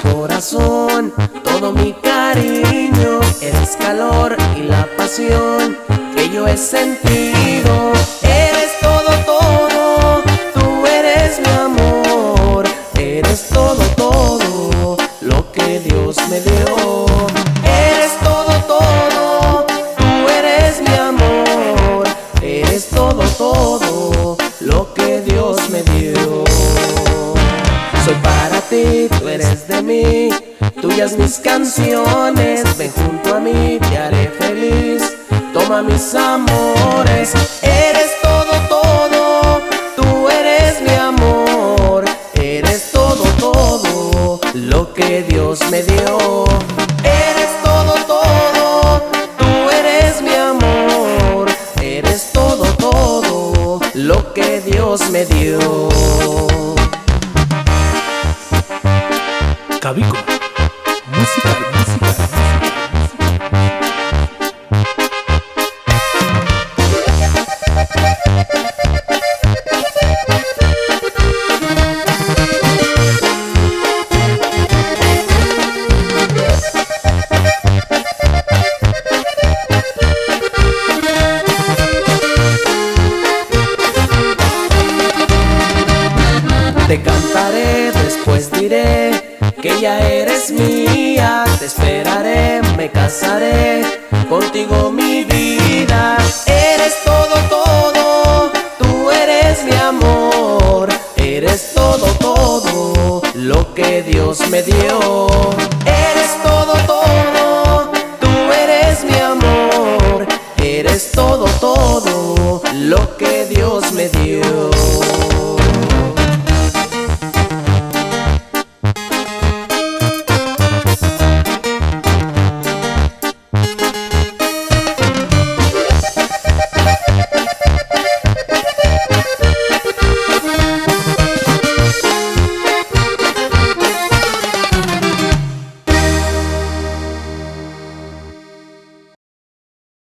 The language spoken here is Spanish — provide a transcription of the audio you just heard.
corazón, todo mi cariño. Eres calor y la pasión que yo he sentido. Eres todo, todo, tú eres mi amor. Eres todo, todo lo que Dios me dio. Eres todo, todo, tú eres mi amor. Eres todo, todo lo que Dios me dio. Soy para ti, tú eres de mí, tuyas mis canciones. Ven junto a mí, te haré feliz, toma mis amores. Eres todo, todo, tú eres mi amor. Eres todo, todo lo que Dios me dio. Eres todo, todo, tú eres mi amor. Eres todo, todo lo que Dios me dio. Cavícola, música. Te cantaré, después diré que ya eres mía. Te esperaré, me casaré contigo mi vida. Eres todo, todo, tú eres mi amor. Eres todo, todo lo que Dios me dio. Eres todo, todo, tú eres mi amor. Eres todo, todo lo que Dios me dio.